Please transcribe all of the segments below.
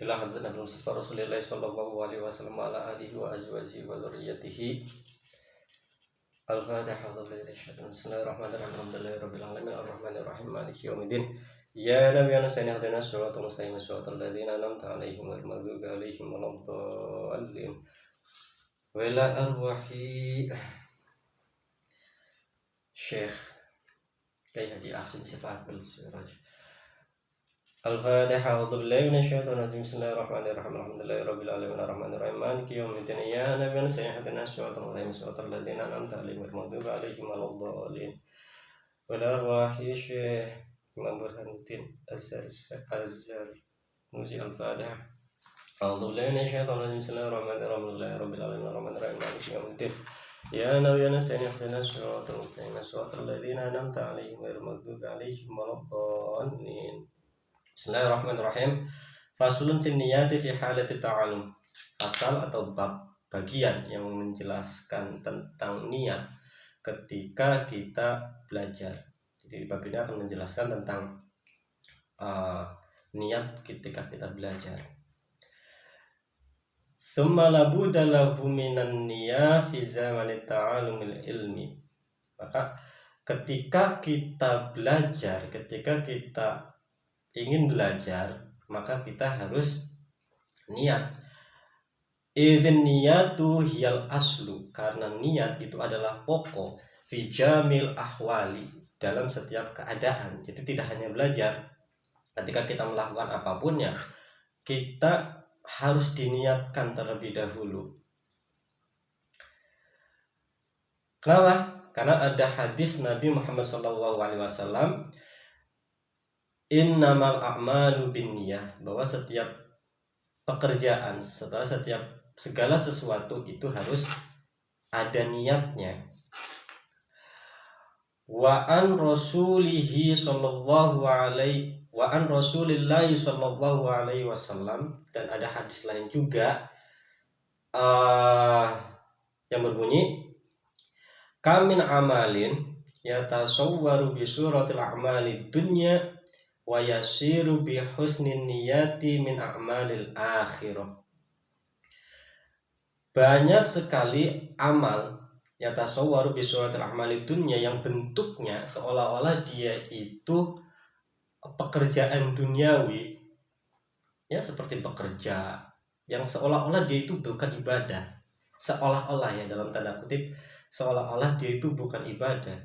ila hadratin Nabi Mustafa Rasulillah sallallahu alaihi wasallam ala alihi wa azwajihi wa dzurriyyatihi. Al-Fatihah. Bismillahirrahmanirrahim. Alhamdulillahirabbil alamin arrahmanir rahim maliki yaumiddin. Ya Nabi anasani hadina siratal mustaqim siratal ladzina an'amta alaihim ghairil maghdubi alaihim waladdallin. Wa ila arwahi Syekh Kyai Haji Ahsan Sifat Al-Siraj. Al-Fatihah. A'udzu billahi minasyaitonir rajim. Bismillahirrahmanirrahim. Alhamdulillahirabbil alamin arrahmanir rahim maliki yaumiddin. Ya Nabi anasani hadina siratal mustaqim siratal ladzina an'amta alaihim ghairil maghdubi alaihim waladdallin. Wa ila arwahi Syekh Imam Burhanuddin Azhar Nusi. Al-Fatihah. A'udzu billahi minasyaitonir rajim. Bismillahirrahmanirrahim. Alhamdulillahirabbil alamin arrahmanir rahim maliki yaumiddin. Ya Nabi anasani hadina siratal mustaqim siratal ladzina an'amta alaihim ghairil maghdubi alaihim waladdallin. Bismillahirrahmanirrahim. Faslun fin niyati fi halati ta'allum. Fasal atau bab bagian yang menjelaskan tentang niat ketika kita belajar. Jadi bab ini akan menjelaskan tentang niat ketika kita belajar. Tsumma labudda lahu minan niyah fi zamani ta'allumil ilmi. Maka ketika kita belajar, ketika kita ingin belajar, maka kita harus niat. Idzin niyatu hiyal aslu, karena niat itu adalah pokok fi jamil ahwali, dalam setiap keadaan. Jadi tidak hanya belajar, ketika kita melakukan apapunnya kita harus diniatkan terlebih dahulu. Kenapa? Karena ada hadis Nabi Muhammad SAW, innamal a'malu binniyah, bahwa setiap pekerjaan, segala sesuatu itu harus ada niatnya. Wa an rasulillahi sallallahu alaihi wasallam, dan ada hadis lain juga yang berbunyi kamin amalin yatasawwaru bi suratil a'mali dunya wa yasiru bi husnin niyati min a'malil akhirah. Banyak sekali amal yatasawwaru bi suratil a'mali dunya yang bentuknya seolah-olah dia itu pekerjaan duniawi, ya, seperti bekerja yang seolah-olah dia itu bukan ibadah, seolah-olah, ya, dalam tanda kutip, seolah-olah dia itu bukan ibadah.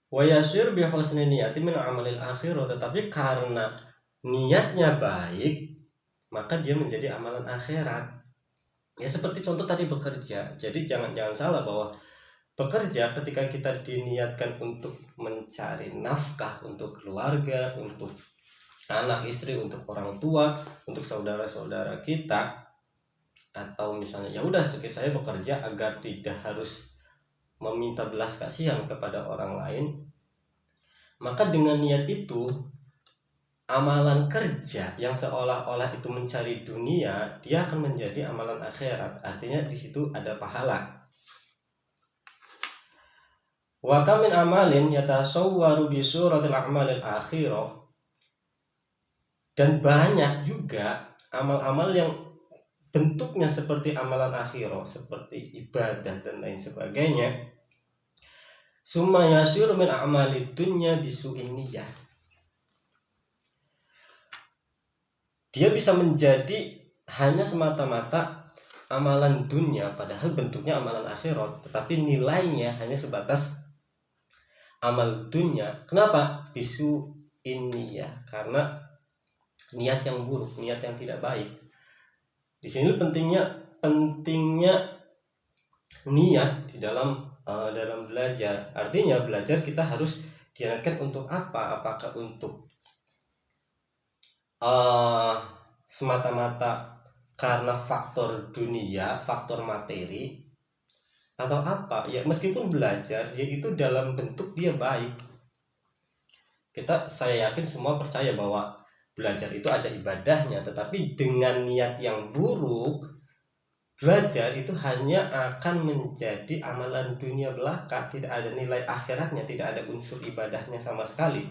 Wa yasir bi husni niyati min amalil akhirah, tetapi karena niatnya baik maka dia menjadi amalan akhirat. Ya, seperti contoh tadi bekerja. Jadi jangan salah bahwa bekerja ketika kita diniatkan untuk mencari nafkah untuk keluarga, untuk anak istri, untuk orang tua, untuk saudara-saudara kita, atau misalnya ya udah saya bekerja agar tidak harus meminta belas kasihan kepada orang lain, maka dengan niat itu amalan kerja yang seolah-olah itu mencari dunia, dia akan menjadi amalan akhirat. Artinya di situ ada pahala. Wa kam min amalin yatasawwaru bi suratil a'malil akhirah, dan banyak juga amal-amal yang bentuknya seperti amalan akhirah, seperti ibadah dan lain sebagainya. Summa yasiru min a'malid dunya bisu'in niyah. Dia bisa menjadi hanya semata-mata amalan dunia padahal bentuknya amalan akhirat, tetapi nilainya hanya sebatas amal dunia. Kenapa? Bisu'in niyah, karena niat yang buruk, niat yang tidak baik. Di sini pentingnya niat di dalam belajar. Artinya belajar kita harus diarahkan untuk apa? Apakah untuk semata-mata karena faktor dunia, faktor materi, atau apa? Ya, meskipun belajar dia itu dalam bentuk dia baik. Saya yakin semua percaya bahwa belajar itu ada ibadahnya, tetapi dengan niat yang buruk, belajar itu hanya akan menjadi amalan dunia belaka, tidak ada nilai akhiratnya, tidak ada unsur ibadahnya sama sekali.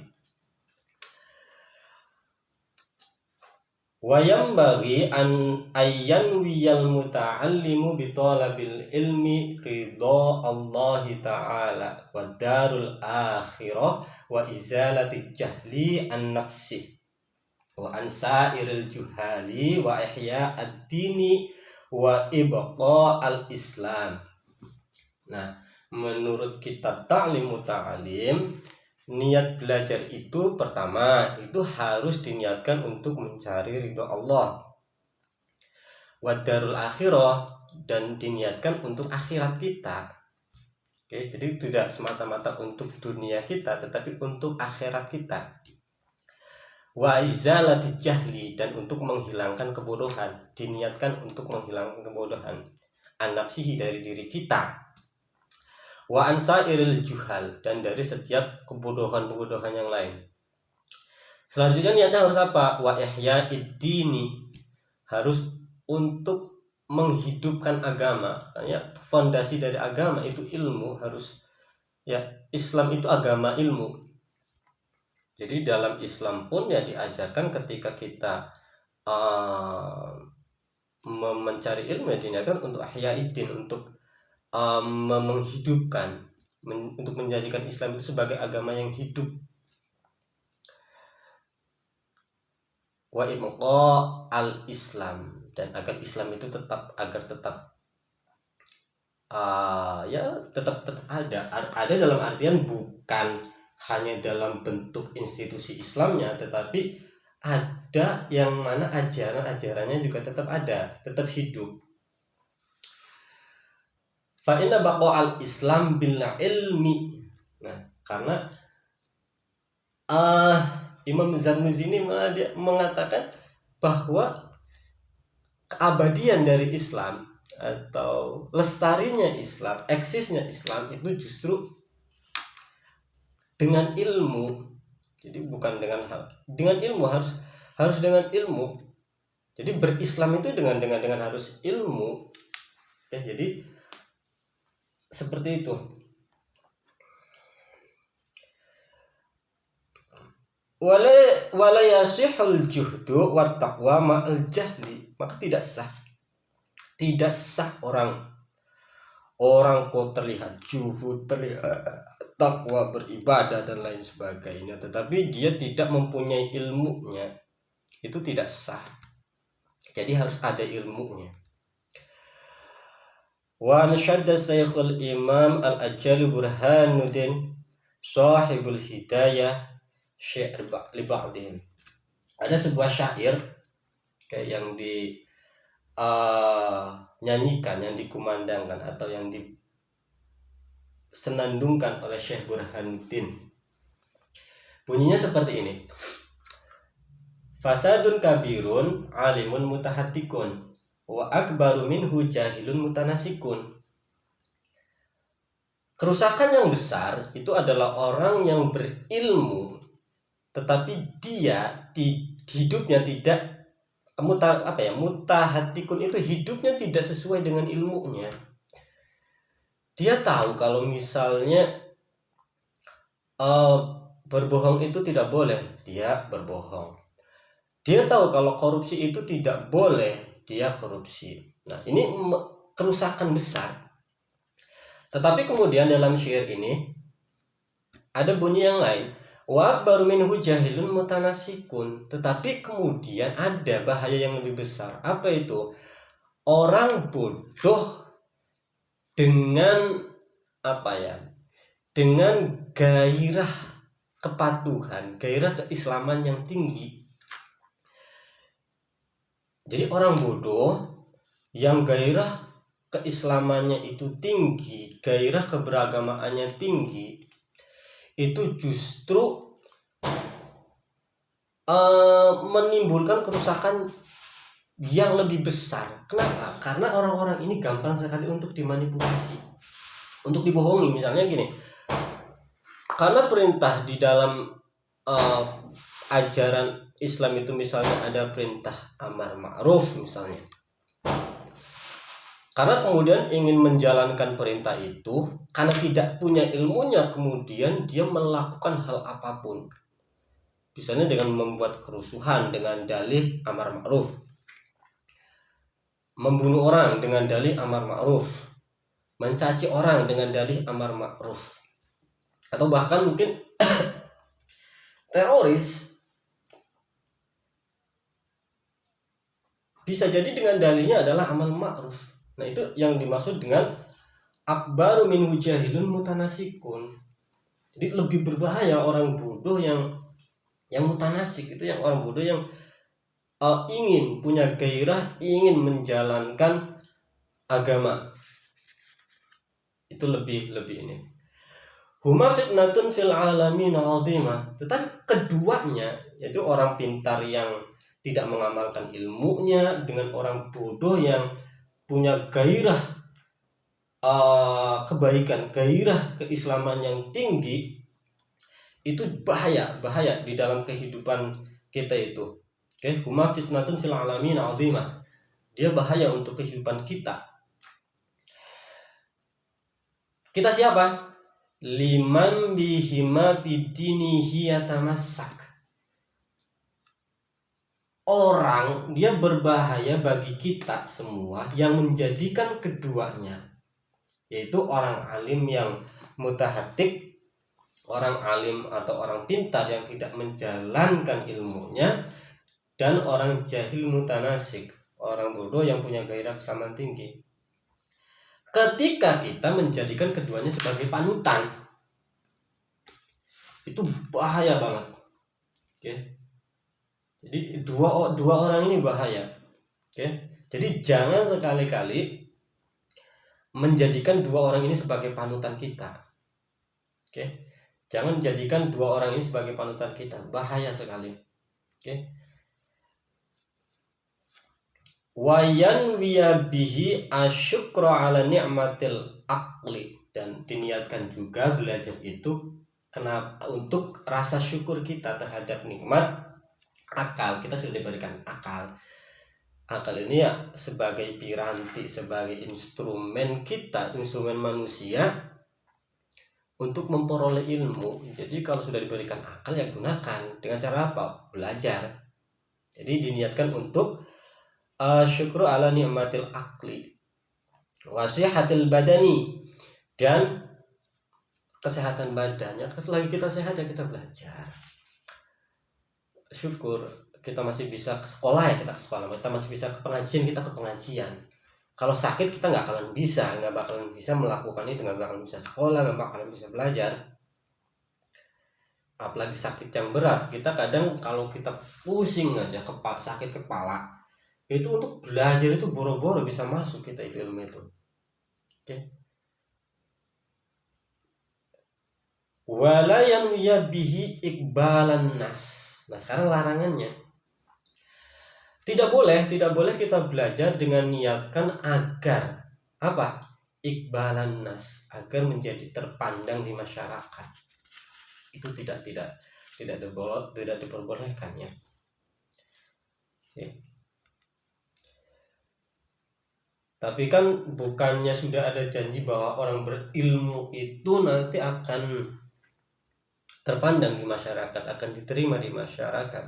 Wa yanbaghi an ayyanwiyal muta'allimu bi talabil ilmi ridha Allah ta'ala wa darul akhirah wa izalati jahli an nafsi wa an sa'iril juhali wa ihya ad-dini wa ibqa al-islam. Nah, menurut kitab Ta'limu Ta'alim, niat belajar itu pertama itu harus diniatkan untuk mencari ridho Allah, wadarul akhirah, dan diniatkan untuk akhirat kita. Oke, jadi tidak semata-mata untuk dunia kita, tetapi untuk akhirat kita. Wa izalati jahli, dan untuk menghilangkan kebodohan, diniatkan untuk menghilangkan kebodohan an-nafsihi, dari diri kita. Wa ansairil juhal, dan dari setiap kebodohan-kebodohan yang lain. Selanjutnya niatnya harus apa? Wa ihya'id dini, harus untuk menghidupkan agama. Ya, fondasi dari agama itu ilmu, harus ya, Islam itu agama ilmu. Jadi dalam Islam pun ya diajarkan ketika kita mencari ilmu ya diniatkan untuk ihya'id din, untuk menghidupkan, untuk menjadikan Islam itu sebagai agama yang hidup. Wa ibqa al-Islam, dan agar Islam itu tetap ada dalam artian bukan hanya dalam bentuk institusi Islamnya, tetapi ada yang mana ajarannya juga tetap ada, tetap hidup. Fa inna baqa'al Islam bil ilmi. Nah, karena Imam Zarnuzi ini dia mengatakan bahwa keabadian dari Islam atau lestarinya Islam, eksisnya Islam itu justru dengan ilmu. Jadi bukan dengan ilmu, harus dengan ilmu. Jadi berislam itu dengan harus ilmu. Ya, jadi seperti itu. Wala yasihul juhdu wat taqwa ma'al jahli, maka tidak sah orang kok terlihat juhud, terlihat takwa, beribadah dan lain sebagainya, tetapi dia tidak mempunyai ilmunya, itu tidak sah. Jadi harus ada ilmunya. Wa nashadda Syekhul Imam Al-Ajali Burhanuddin Sahibul Hidayah syair li ba'dihim. Ada sebuah syair kayak yang di nyanyikan, yang dikumandangkan atau yang disenandungkan oleh Syekh Burhanuddin. Bunyinya seperti ini: fasadun kabirun alimun mutahattikun wa akbaru minhu jahilun mutanasikun. Kerusakan yang besar itu adalah orang yang berilmu tetapi dia hidupnya tidak mutahattikun, itu hidupnya tidak sesuai dengan ilmunya. Dia tahu kalau misalnya berbohong itu tidak boleh, dia berbohong. Dia tahu kalau korupsi itu tidak boleh, dia korupsi. Nah, ini kerusakan besar. Tetapi kemudian dalam syair ini ada bunyi yang lain, wa akbaru minhu jahilun mutanasikun. Tetapi kemudian ada bahaya yang lebih besar. Apa itu? Orang bodoh dengan dengan gairah kepatuhan, gairah keislaman yang tinggi. Jadi orang bodoh yang gairah keislamannya itu tinggi, gairah keberagamaannya tinggi, itu justru menimbulkan kerusakan yang lebih besar. Kenapa? Karena orang-orang ini gampang sekali untuk dimanipulasi, untuk dibohongi. Misalnya gini, karena perintah di dalam ajaran Islam itu misalnya ada perintah amar ma'ruf misalnya. Karena kemudian ingin menjalankan perintah itu, karena tidak punya ilmunya, kemudian dia melakukan hal apapun. Misalnya dengan membuat kerusuhan dengan dalih amar ma'ruf, membunuh orang dengan dalih amar ma'ruf, mencaci orang dengan dalih amar ma'ruf, atau bahkan mungkin teroris bisa jadi dengan dalihnya adalah amal ma'ruf. Nah, itu yang dimaksud dengan akbaru min jahilun mutanasikun. Jadi lebih berbahaya orang bodoh yang mutanasik, itu yang orang bodoh yang ingin punya gairah, ingin menjalankan agama. Itu lebih ini. Huma fitnatun fil alamin azimah. Tetapi keduanya, yaitu orang pintar yang tidak mengamalkan ilmunya dengan orang bodoh yang punya gairah kebaikan, gairah keislaman yang tinggi, itu bahaya di dalam kehidupan kita itu. Oke, huma fitnatun fil alamin azimah. Dia bahaya untuk kehidupan kita. Kita siapa? Liman bihima fidinihi yatamassak. Orang dia berbahaya bagi kita semua yang menjadikan keduanya, yaitu orang alim yang mutahatik, orang alim atau orang pintar yang tidak menjalankan ilmunya, dan orang jahil mutanasik, orang bodoh yang punya gairah keislaman tinggi. Ketika kita menjadikan keduanya sebagai panutan, itu bahaya banget. Oke. Jadi dua orang ini bahaya. Oke. Jadi jangan sekali-kali menjadikan dua orang ini sebagai panutan kita. Oke. Jangan jadikan dua orang ini sebagai panutan kita, bahaya sekali. Oke. Wayan wiyabihi asyukra ala ni'matil aqli, dan diniatkan juga belajar itu kenapa? Untuk rasa syukur kita terhadap nikmat akal. Kita sudah diberikan akal. Akal ini ya sebagai piranti, sebagai instrumen kita, instrumen manusia untuk memperoleh ilmu. Jadi kalau sudah diberikan akal ya gunakan. Dengan cara apa? Belajar. Jadi diniatkan untuk syukru ala ni'matil aqli wasihatil badani, dan kesehatan badannya. Selagi kita sehat ya kita belajar. Syukur kita masih bisa ke sekolah ya kita ke sekolah, kita masih bisa ke pengajian kita ke pengajian. Kalau sakit kita nggak bakalan bisa melakukan itu, nggak bakalan bisa sekolah, nggak bakalan bisa belajar. Apalagi sakit yang berat, kita kadang kalau kita pusing aja, sakit kepala, itu untuk belajar itu boro-boro bisa masuk kita itu ilmu itu. Oke. Wala yanwiya bihi iqbalan nas. Nah, sekarang larangannya. Tidak boleh kita belajar dengan niatkan agar apa? Iqbalan nas, agar menjadi terpandang di masyarakat. Itu tidak diperbolehkannya. Oke. Tapi kan bukannya sudah ada janji bahwa orang berilmu itu nanti akan terpandang di masyarakat, akan diterima di masyarakat.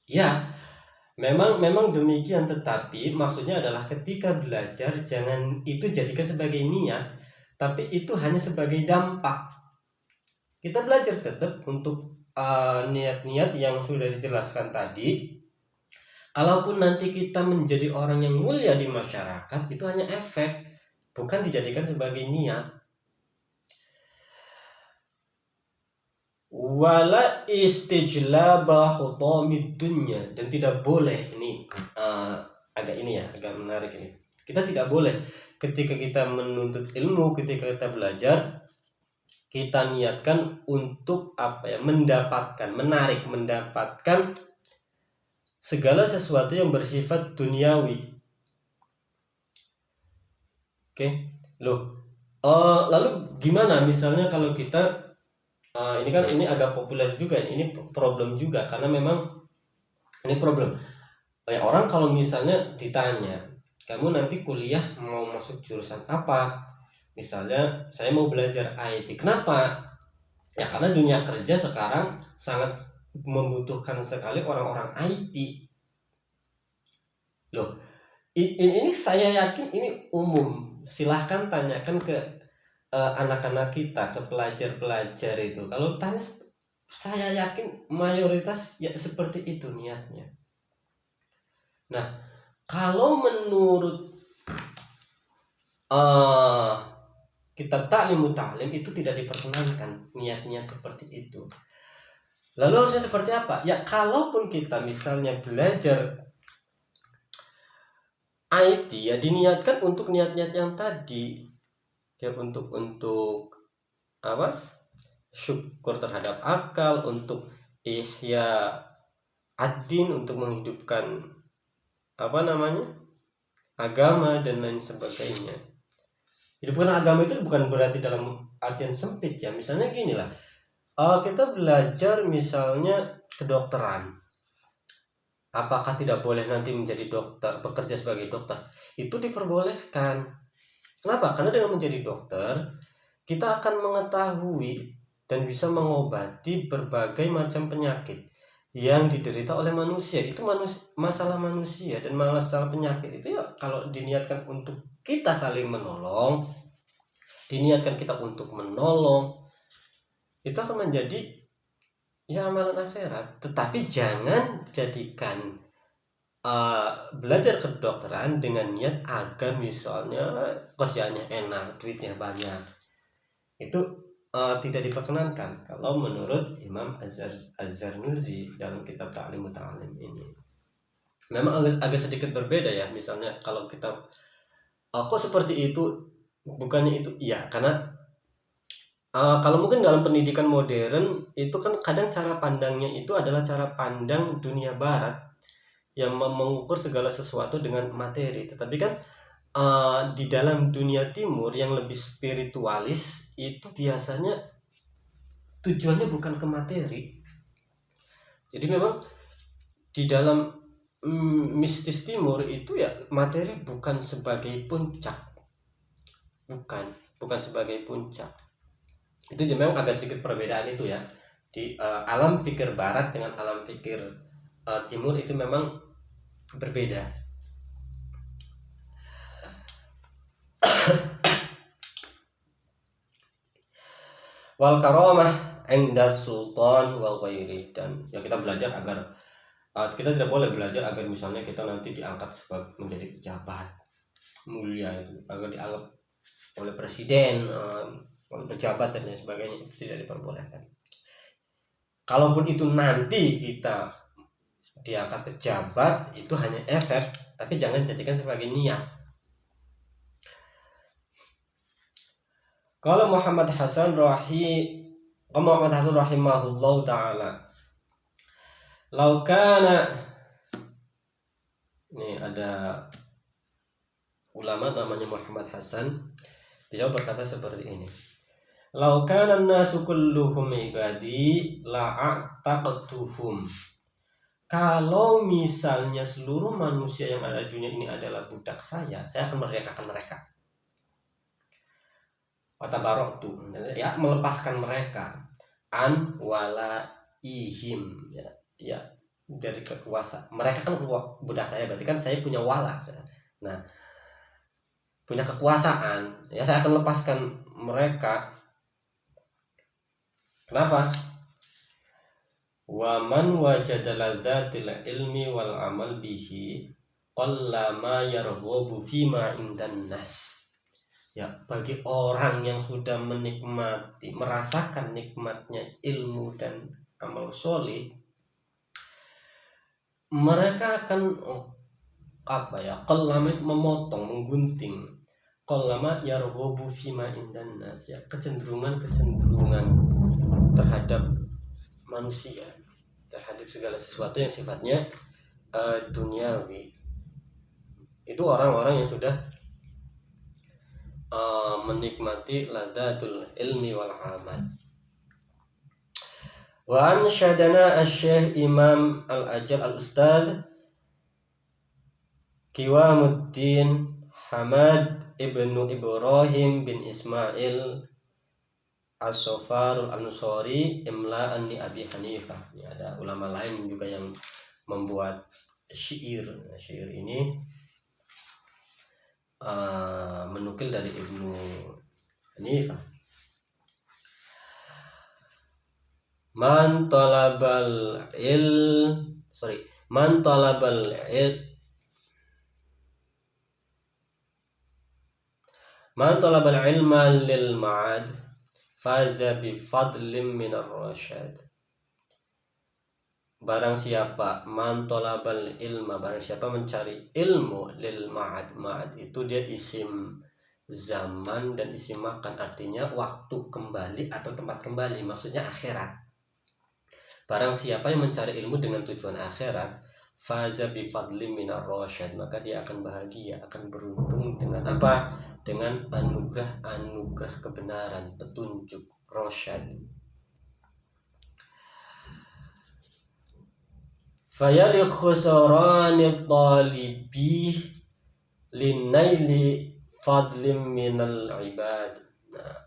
Ya, memang demikian, tetapi maksudnya adalah ketika belajar jangan itu jadikan sebagai niat, tapi itu hanya sebagai dampak. Kita belajar tetap untuk niat-niat yang sudah dijelaskan tadi. Kalaupun nanti kita menjadi orang yang mulia di masyarakat, itu hanya efek, bukan dijadikan sebagai niat. Wala istijlaba hutamid dunya, dan tidak boleh, ini agak menarik ini. Kita tidak boleh ketika kita menuntut ilmu, ketika kita belajar, kita niatkan untuk mendapatkan segala sesuatu yang bersifat duniawi. Oke. Lalu gimana misalnya kalau kita ini agak populer juga, ini problem juga, karena memang ini problem. Orang kalau misalnya ditanya, kamu nanti kuliah mau masuk jurusan apa? Misalnya saya mau belajar IT. Kenapa? Ya karena dunia kerja sekarang sangat membutuhkan sekali orang-orang IT. Loh, ini saya yakin ini umum. Silahkan tanyakan ke anak-anak kita, ke pelajar-pelajar itu. Kalau tanya, saya yakin mayoritas ya seperti itu niatnya. Nah, kalau menurut kitab Ta'limut Ta'lim itu tidak diperkenankan niat-niat seperti itu. Lalu harusnya seperti apa? Ya, kalaupun kita misalnya belajar IT ya diniatkan untuk niat-niat yang tadi, ya untuk apa? Syukur terhadap akal, untuk ihya ad-din, untuk menghidupkan apa namanya? Agama dan lain sebagainya. Hidupkan agama itu bukan berarti dalam artian sempit ya. Misalnya gini lah, kita belajar misalnya kedokteran. Apakah tidak boleh nanti menjadi dokter, bekerja sebagai dokter? Itu diperbolehkan. Kenapa? Karena dengan menjadi dokter, kita akan mengetahui dan bisa mengobati berbagai macam penyakit yang diderita oleh manusia. Itu masalah manusia dan masalah penyakit itu ya kalau diniatkan untuk kita saling menolong, diniatkan kita untuk menolong, itu akan menjadi ya amalan akhirat. Tetapi jangan jadikan belajar kedokteran dengan niat agar misalnya kerjaannya enak, duitnya banyak. Itu tidak diperkenankan kalau menurut Imam Az-Zarnuzi dalam kitab Ta'limut Ta'lim ini. Memang agak sedikit berbeda ya. Misalnya kalau kita kok seperti itu, bukannya itu ya, karena kalau mungkin dalam pendidikan modern itu kan kadang cara pandangnya itu adalah cara pandang dunia barat yang mengukur segala sesuatu dengan materi. Tetapi kan di dalam dunia timur yang lebih spiritualis itu biasanya tujuannya bukan ke materi. Jadi memang di dalam mistis timur itu ya materi bukan sebagai puncak, bukan sebagai puncak. Itu memang agak sedikit perbedaan itu ya di alam pikir barat dengan alam pikir timur itu memang berbeda. Wal karamah 'inda sultan wa ghairi, dan ya kita belajar agar kita tidak boleh belajar agar misalnya kita nanti diangkat sebagai menjadi pejabat mulia, itu agar dianggap oleh presiden, oleh pejabat dan lain sebagainya, itu tidak diperbolehkan. Kalaupun itu nanti kita diangkat pejabat, itu hanya efek, tapi jangan jadikan sebagai niat. Kalau Muhammad Hasan rahimahullah ta'ala, laukana, ini ada ulama namanya Muhammad Hasan, beliau berkata seperti ini: laukana nasu kulluhum ibadi la'ataqtuhum. Kalau misalnya seluruh manusia yang ada di dunia ini adalah budak saya akan merdekakan mereka. Watabaroktu, ya melepaskan mereka an walaihim, ya dari kekuasaan mereka. Kan budak saya berarti kan saya punya wala, nah punya kekuasaan, ya saya akan lepaskan mereka. Kenapa? Wa man wajada ladzatil ilmi wal amal bihi qallama yarghabu fima indan nas. Ya, bagi orang yang sudah menikmati, merasakan nikmatnya ilmu dan amal soleh, mereka akan qallama itu memotong, menggunting, qallama yarghabu fima indan nas, ya kecenderungan terhadap manusia, terhadap segala sesuatu yang sifatnya duniawi. Itu orang-orang yang sudah menikmati ladzatul ilmi wal amal. Wa ansyadana asy-syekh Imam al-Ajal al-Ustadz Qiwamuddin Hamad ibnu Ibrahim bin Ismail As-Safarul Ansori Imla'an li Abi Hanifah. Ini ada ulama lain juga yang membuat syair. Syair ini menukil dari Ibnu Hanifah. Man talabal ilma lil ma'ad faza bi fadlim minar rasyad. Barang siapa barang siapa mencari ilmu lil ma'ad. Ma'ad itu dia isim zaman dan isim makan, artinya waktu kembali atau tempat kembali, maksudnya akhirat. Barang siapa yang mencari ilmu dengan tujuan akhirat, faza bi fadlim minar rasyad, maka dia akan bahagia, akan beruntung dengan apa? Dengan anugerah kebenaran, petunjuk, rasyad. Fayali khusrani talibi linaili fadlim minal ibad. Nah,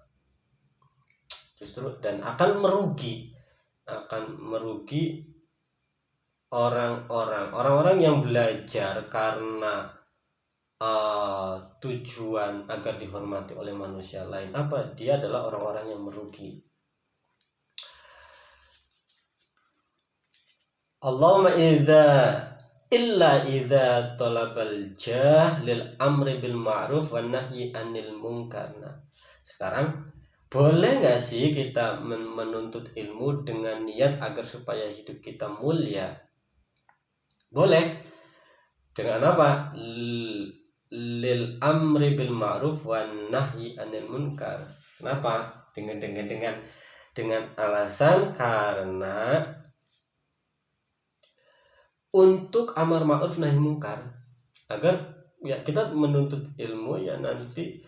justru dan akan merugi orang-orang yang belajar karena tujuan agar dihormati oleh manusia lain. Dia adalah orang-orang yang merugi. Allahumma illa idza talabal jah lil amri bil ma'ruf wan nahyi 'anil munkar. Nah, sekarang boleh nggak sih kita menuntut ilmu dengan niat agar supaya hidup kita mulia? Boleh. Dengan apa? Lil amri bil ma'ruf wan nahyi 'anil munkar. Kenapa? Dengan alasan karena untuk amar ma'ruf nahi munkar, agar ya kita menuntut ilmu ya nanti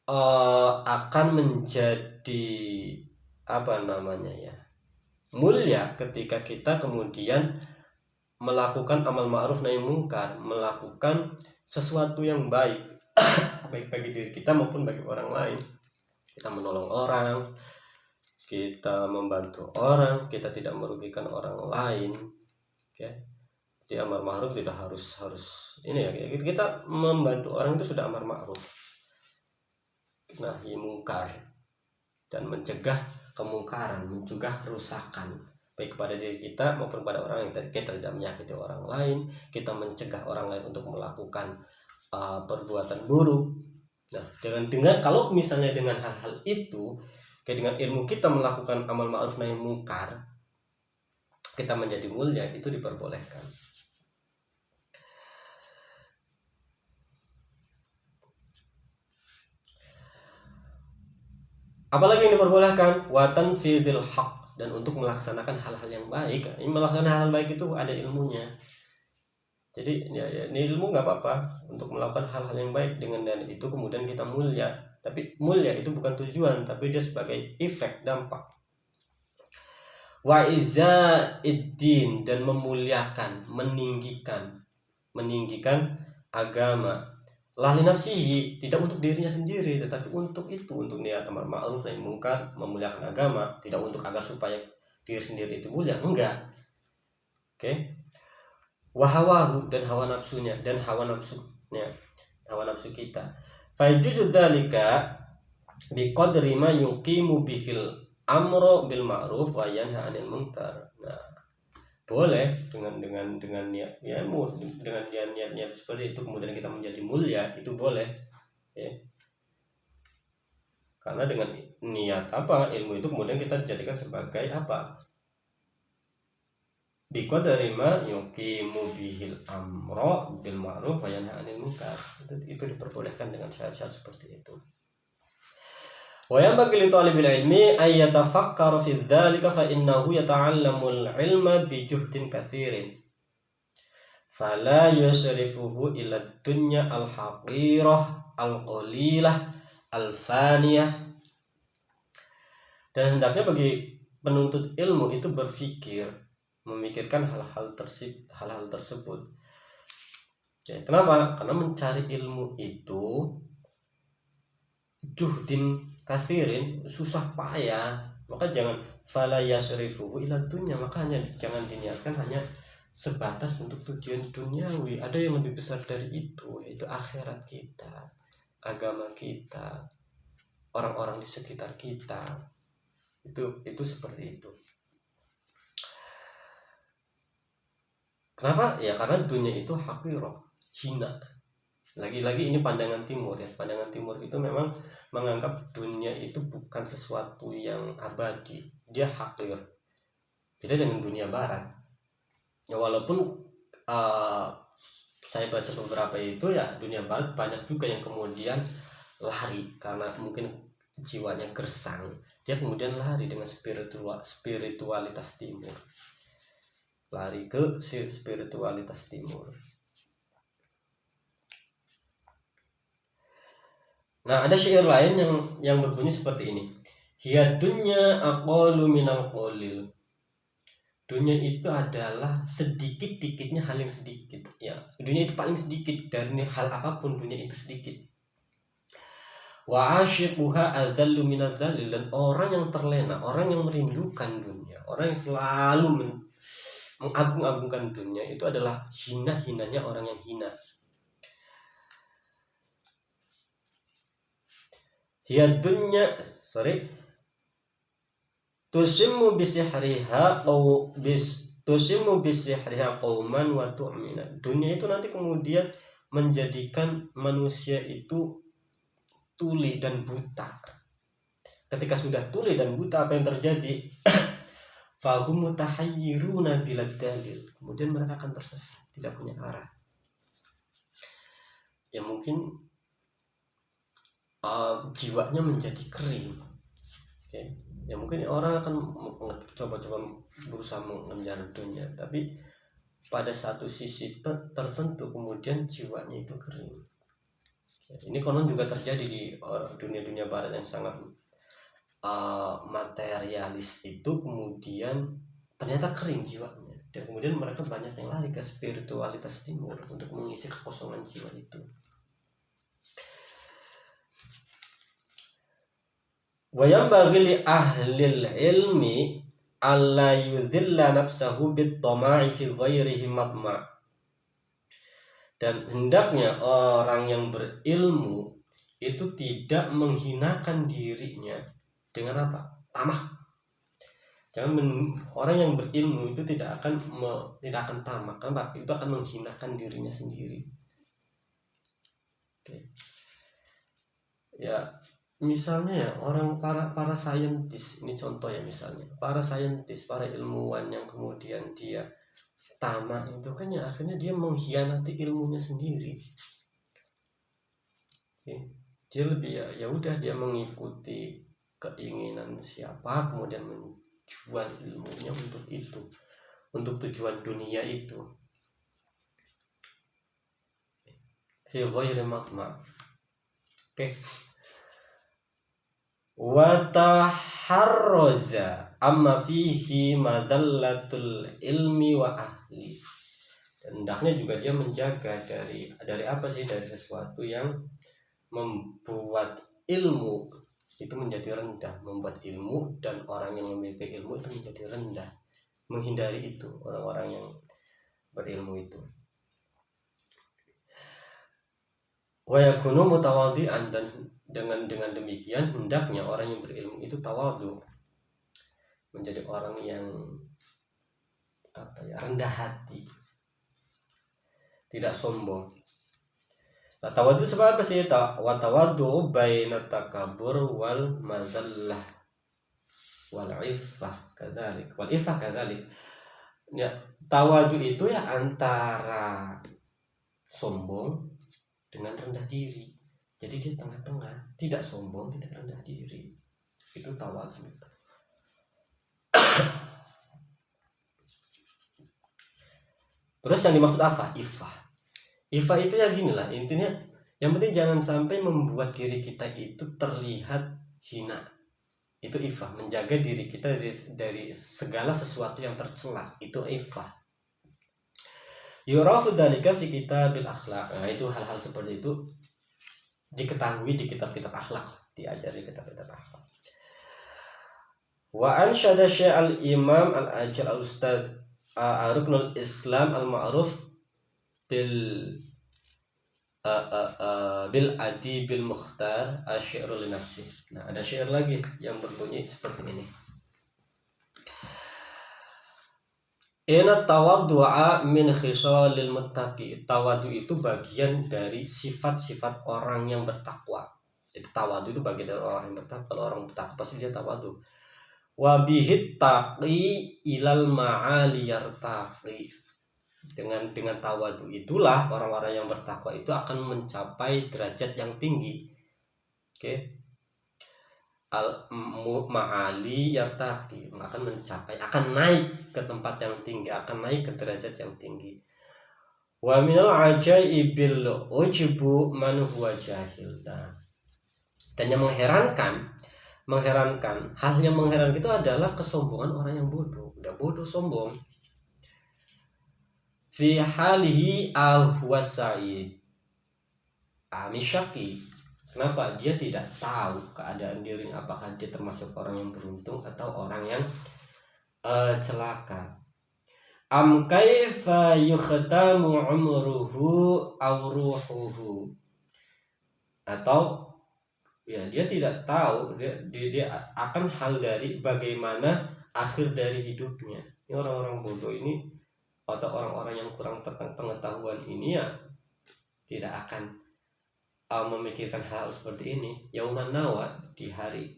akan menjadi mulia ketika kita kemudian melakukan amal ma'ruf nahi munkar, melakukan sesuatu yang baik baik bagi diri kita maupun bagi orang lain. Kita menolong orang, kita membantu orang, kita tidak merugikan orang lain. Oke. Jadi amar ma'ruf tidak harus ini ya, kita membantu orang itu sudah amar ma'ruf nahi mungkar, dan mencegah kemungkaran, mencegah kerusakan baik kepada diri kita maupun pada orang yang kita tidak menyakiti orang lain. Kita mencegah orang lain untuk melakukan perbuatan buruk. Nah, dengan kalau misalnya dengan hal-hal itu, kayak dengan ilmu kita melakukan amal ma'ruf nahi mungkar, kita menjadi mulia, itu diperbolehkan. Apalagi yang diperbolehkan, watan fidil haq, dan untuk melaksanakan hal-hal yang baik. Ini melaksanakan hal baik itu ada ilmunya. Jadi ya ini ilmu nggak apa-apa untuk melakukan hal-hal yang baik, dengan itu kemudian kita mulia. Tapi mulia itu bukan tujuan, tapi dia sebagai efek, dampak. Wa izzaiddin, dan memuliakan, meninggikan agama. Lahli nafsihi, tidak untuk dirinya sendiri, tetapi untuk niat amar ma'ruf nahi munkar, memuliakan agama, tidak untuk agar supaya diri sendiri itu mulia, enggak. Oke. Wahawahu, dan hawa nafsu kita. Fa yajuzu dzalika biqadri ma yuqimu bihil amru bil ma'ruf wa yanha 'anil munkar. Nah, boleh dengan niat dengan niat seperti itu kemudian kita menjadi mulia, itu boleh ya. Karena dengan niat ilmu itu kemudian kita jadikan sebagai biqadri ma yuqimu bihil amru bil ma'ruf wa yanha 'anil munkar. Itu diperbolehkan dengan syarat-syarat seperti itu. Wa yanbaghi li talibil ilmi ay yatafakkara fi dzalika fa innahu yata'allamul ilma bi juhdin katsirin fala yusrifuhu ila dunya al haqirah al qalilah al faniyah. Dan hendaknya bagi penuntut ilmu itu memikirkan hal-hal tersebut. Oke, kenapa? Karena mencari ilmu itu juhdin kasirin, susah payah, maka jangan fala yasrifuhu ila dunya, makanya jangan diniatkan hanya sebatas untuk tujuan duniawi. Ada yang lebih besar dari itu, yaitu akhirat kita, agama kita, orang-orang di sekitar kita. Itu seperti itu. Kenapa? Ya karena dunia itu haqirah, hina. Lagi-lagi ini pandangan timur ya. Pandangan timur itu memang menganggap dunia itu bukan sesuatu yang abadi, dia haqir. Beda dengan dunia barat. Ya walaupun saya baca beberapa itu ya, dunia barat banyak juga yang kemudian lari karena mungkin jiwanya gersang, dia kemudian lari dengan spiritualitas timur, lari ke spiritualitas timur. Nah, ada syair lain yang berbunyi seperti ini. Hiya dunya aqalu minal qalil. Dunia itu adalah sedikit-dikitnya hal yang sedikit. Ya, dunia itu paling sedikit dari hal apapun, dunia itu sedikit. Wa ashiquha azallu minadz zalil, dan orang yang terlena, orang yang merindukan dunia, orang yang selalu mengagung-agungkan dunia itu adalah hina-hinanya orang yang hina. Hiya dunya, tusimmu bisihriha qauman wa tu'mina. Dunia itu nanti kemudian menjadikan manusia itu tuli dan buta. Ketika sudah tuli dan buta, apa yang terjadi? Fahum mutahayyiruna bila dalil. Kemudian mereka akan tersesat, tidak punya arah. Ya mungkin jiwanya menjadi kering. Okay. Ya mungkin orang akan coba-coba berusaha mengejar dunia, tapi pada satu sisi tertentu kemudian jiwanya itu kering. Ini konon juga terjadi di dunia-dunia barat yang sangat materialis itu, kemudian ternyata kering jiwanya, dan kemudian mereka banyak yang lari ke spiritualitas timur untuk mengisi kekosongan jiwa itu. Wa yanbaghi li ahlil ilmi alla yudhilla nafsahu bit-tama'i fi ghairihi matma'. Dan hendaknya orang yang berilmu itu tidak menghinakan dirinya dengan apa? Tamah. Orang yang berilmu itu tidak akan tamak, karena itu akan menghinakan dirinya sendiri. Oke. Ya, misalnya ya para saintis, ini contoh ya, misalnya para saintis, para ilmuwan yang kemudian dia tamak itu kan ya akhirnya dia mengkhianati ilmunya sendiri. Oke. Dia lebih ya udah dia mengikuti keinginan siapa, kemudian menjual ilmunya untuk itu, untuk tujuan dunia itu. Fi ghairi matma'. Oke. Wa taharraza amma fihi madallatul ilmi wa ahli. Dan hendaknya juga dia menjaga dari apa sih, dari sesuatu yang membuat ilmu itu menjadi rendah, membuat ilmu dan orang yang memiliki ilmu itu menjadi rendah. Menghindari itu orang-orang yang berilmu itu. Wa yakunu mutawadhi'an, dan dengan demikian hendaknya orang yang berilmu itu tawadhu, menjadi orang yang rendah hati, tidak sombong. Nah, tawadhu sebab apa sih? Wa tawadhu baina takabur wal mazallah wal iffah kadzalik. Wal iffah kadzalik. Ya, tawadhu itu ya antara sombong dengan rendah diri. Jadi dia tengah-tengah, tidak sombong, tidak rendah diri. Itu tawadhu. Terus yang dimaksud apa? Iffah. Iffah itu ya gini lah, intinya yang penting jangan sampai membuat diri kita itu terlihat hina. Itu iffah, menjaga diri kita dari segala sesuatu yang tercela. Itu iffah. Yurafu dzalika fi kitabil akhlaq. Nah, itu hal-hal seperti itu diketahui di kitab-kitab akhlak. diajari kita paham. Wa ansyada syai'al imam al-ajal al-ustad Ruknul Islam al-ma'ruf bil adi bil mukhtar asyi'rul nafsi. Nah, ada syair lagi yang berbunyi seperti ini. Inna tawaddu'a min khisalil muttaqi. Tawadu itu bagian dari sifat-sifat orang yang bertakwa. Jadi tawadu itu bagian dari orang yang bertakwa. Kalau orang bertakwa pasti dia tawadu. Wa bihit taqi ilal ma'ali yartaqi. Dengan tawadu itulah orang-orang yang bertakwa itu akan mencapai derajat yang tinggi. Oke. Al ma'ali yartaqi, akan mencapai, akan naik ke tempat yang tinggi, akan naik ke derajat yang tinggi. Wa minal ajaibil ujbu man huwa jahil. Dan yang mengherankan, hal yang mengherankan itu adalah kesombongan orang yang bodoh. Udah bodoh sombong. Fi halihi ahwas sa'id amisyaki. Kenapa? Dia tidak tahu keadaan dirinya, apakah dia termasuk orang yang beruntung atau orang yang celaka. Am kaifa yukhtamu umruhu aw ruhuhu. Atau ya dia tidak tahu, dia akan hal dari bagaimana akhir dari hidupnya. Ini orang-orang bodoh ini atau orang-orang yang kurang pengetahuan ini ya tidak akan memikirkan hal seperti ini. Yauman nawa, di hari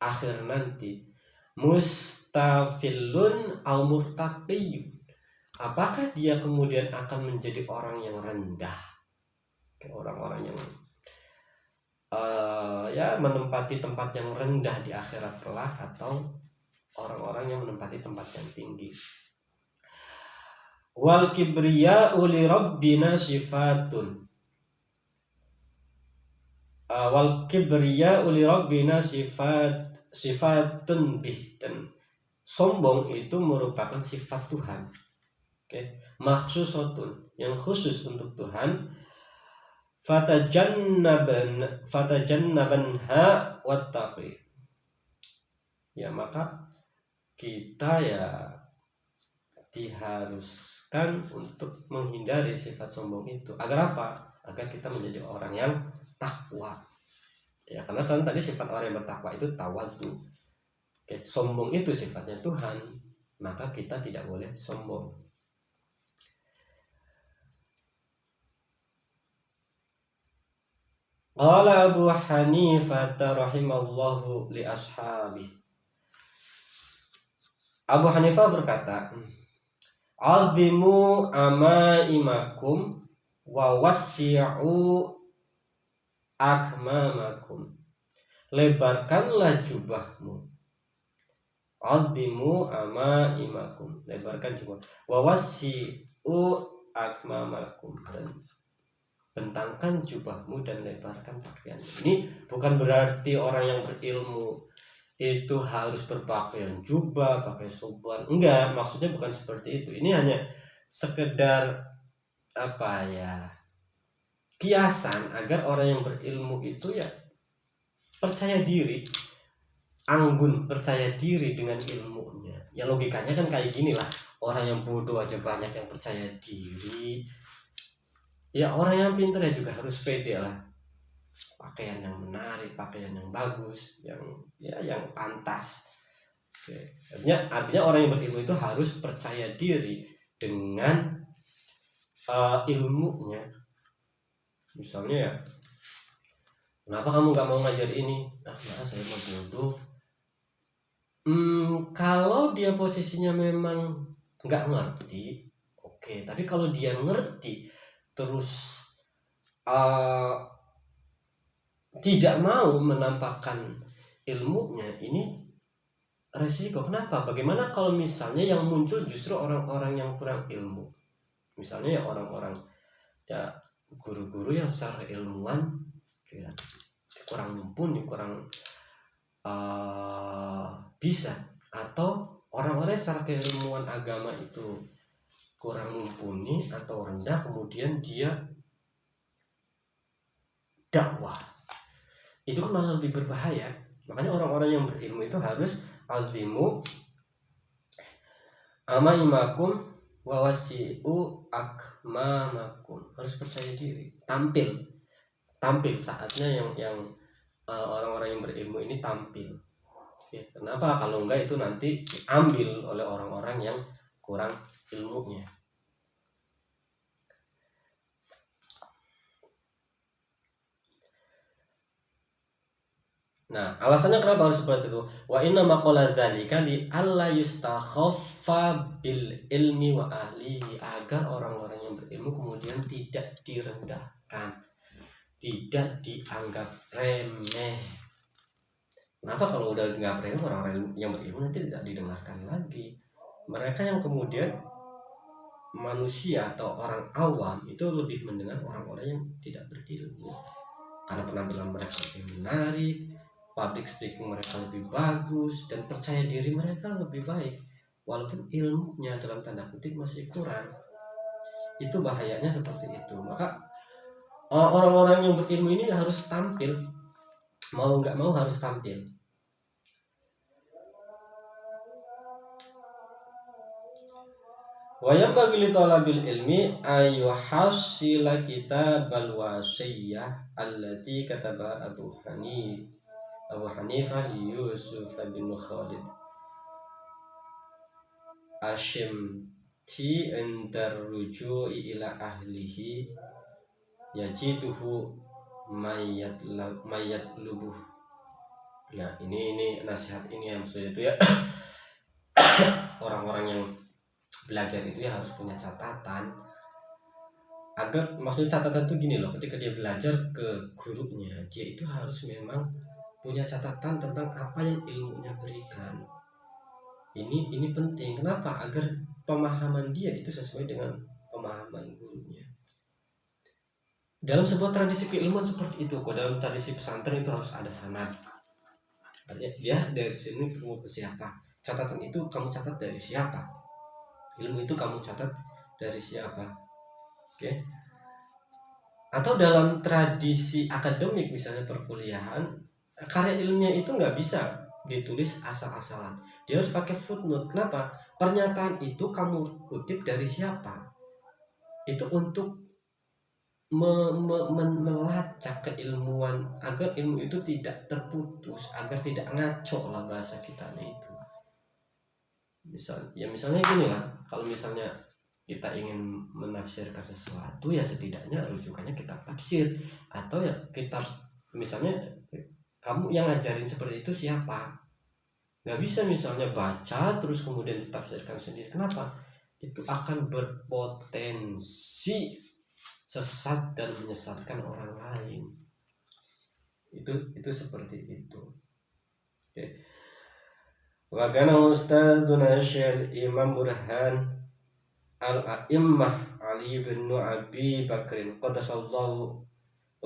akhir nanti, mustafilun au murtaqiyun. Apakah dia kemudian akan menjadi orang yang rendah, orang-orang yang menempati tempat yang rendah di akhirat kelak, atau orang-orang yang menempati tempat yang tinggi. Wal kibriya'u li rabbina sifatun. Wal kibriya'u li rabbina sifatun bih. Dan sombong itu merupakan sifat Tuhan. Oke, makhsusatun, yang khusus untuk Tuhan. Fatajannabanha wattaqi. Ya, maka kita ya diharuskan untuk menghindari sifat sombong itu. Agar apa? Agar kita menjadi orang yang takwa. Ya, karena kan tadi sifat orang yang bertakwa itu tawadhu. Oke, sombong itu sifatnya Tuhan, maka kita tidak boleh sombong. Qala Abu Hanifah rahimallahu li ashabi. Abu Hanifah berkata, azimu amaimakum wa wassi'u akmamakum. Lebarkanlah jubahmu. Azimu amaimakum, lebarkan jubah. Wa wassi'u akmamakum, dan bentangkan jubahmu dan lebarkan pakaian. Ini bukan berarti orang yang berilmu itu harus berpakaian jubah, pakai sorban. Enggak, maksudnya bukan seperti itu. Ini hanya sekedar kiasan agar orang yang berilmu itu ya percaya diri, anggun, percaya diri dengan ilmunya. Ya logikanya kan kayak gini lah. Orang yang bodoh aja banyak yang percaya diri. Ya orang yang pintar ya juga harus pede lah. Pakaian yang menarik, pakaian yang bagus, yang pantas. Oke. Artinya orang yang berilmu itu harus percaya diri dengan ilmunya. Misalnya ya, kenapa kamu gak mau ngajar ini? Nah, saya mau bodoh. Kalau dia posisinya memang gak ngerti, oke. Tapi kalau dia ngerti terus tidak mau menampakkan ilmunya, ini resiko. Kenapa? Bagaimana kalau misalnya yang muncul justru orang-orang yang kurang ilmu? Misalnya ya orang-orang ya guru-guru yang secara ilmuwan ya, kurang mumpuni, kurang bisa, atau orang-orang secara keilmuan agama itu kurang mumpuni atau rendah, kemudian dia dakwah itu kan malah lebih berbahaya. Makanya orang-orang yang berilmu itu harus azimu amaimakum wa wasi'u akmamakum, harus percaya diri, tampil saatnya yang orang-orang yang berilmu ini tampil. Oke, kenapa? Kalau enggak itu nanti diambil oleh orang-orang yang kurang ilmunya. Nah, alasannya kenapa harus seperti itu? Wa inna maqala dzalika li alla yustakhaffa bil ilmi wa ahlihi, agar orang-orang yang berilmu kemudian tidak direndahkan, tidak dianggap remeh. Kenapa? Kalau udah dianggap remeh, orang-orang yang berilmu nanti tidak didengarkan lagi. Mereka yang kemudian manusia atau orang awam itu lebih mendengar orang-orang yang tidak berilmu, karena penampilan mereka lebih menarik, public speaking mereka lebih bagus, dan percaya diri mereka lebih baik, walaupun ilmunya dalam tanda kutip masih kurang. Itu bahayanya seperti itu. Maka orang-orang yang berilmu ini harus tampil, mau nggak mau harus tampil. Wa yanbaghi li talabil ilmi ayyuhassila kitabal wasiyah allati kataba Abu Hanifah Yusuf bin Khalid Ashimti indar ruju'i ila ahlihi yajiduhu mayat lubuh. Nah, ini nasihat ini yang maksudnya itu ya orang-orang yang belajar itu ya harus punya catatan, agar maksudnya catatan itu gini loh, ketika dia belajar ke gurunya, dia itu harus memang punya catatan tentang apa yang ilmunya berikan. Ini penting. Kenapa? Agar pemahaman dia itu sesuai dengan pemahaman gurunya. Dalam sebuah tradisi keilmuan seperti itu kok, dalam tradisi pesantren itu harus ada sanad. Artinya dia dari sini ilmu ke siapa, catatan itu kamu catat dari siapa, ilmu itu kamu catat dari siapa. Oke. Atau dalam tradisi akademik misalnya perkuliahan, karya ilmiah itu nggak bisa ditulis asal-asalan, dia harus pakai footnote. Kenapa? Pernyataan itu kamu kutip dari siapa, itu untuk melacak keilmuan, agar ilmu itu tidak terputus, agar tidak ngaco lah bahasa kita itu. Misalnya gini lah, kalau misalnya kita ingin menafsirkan sesuatu, ya setidaknya rujukannya kitab tafsir, atau ya kitab, misalnya kamu yang ngajarin seperti itu siapa. Nggak bisa misalnya baca terus kemudian ditafsirkan sendiri. Kenapa? Itu akan berpotensi sesat dan menyesatkan orang lain. Itu seperti itu. Oke. Wa kana ustadzuna Syekh Imam Burhan al-A'immah Ali bin Abi Bakrin qadasallahu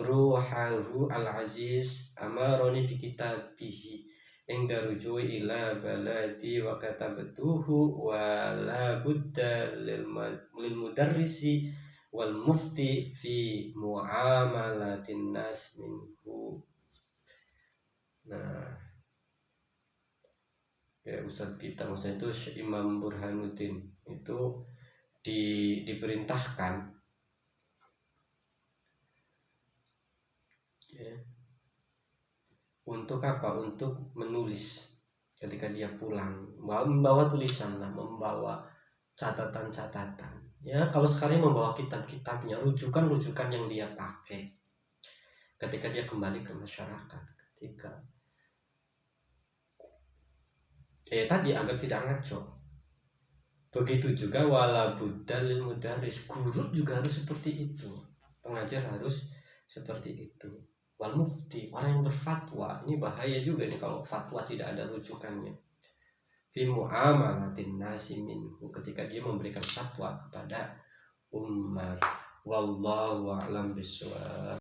ruhahu al-aziz amaroni bi kitabihi inda rujui ila baladi wa katabtuhu wa la budda lil mudarrisi wal mufti fi muamalatin nas minhu. Nah, ya ustadz kita maksudnya itu Imam Burhanuddin itu diperintahkan ya, untuk apa? Untuk menulis ketika dia pulang, membawa tulisan lah, membawa catatan-catatan. Ya, kalau sekarang membawa kitab-kitabnya, rujukan-rujukan yang dia pakai ketika dia kembali ke masyarakat, ketika tadi agar tidak ngaco. Begitu juga wala budalil mudaris, guru juga harus seperti itu, pengajar harus seperti itu. Wal mufti, orang yang berfatwa, ini bahaya juga nih kalau fatwa tidak ada rujukannya. Fi muamalatin nasi minhu, ketika dia memberikan fatwa kepada umat. Wallahu a'lam bishawab.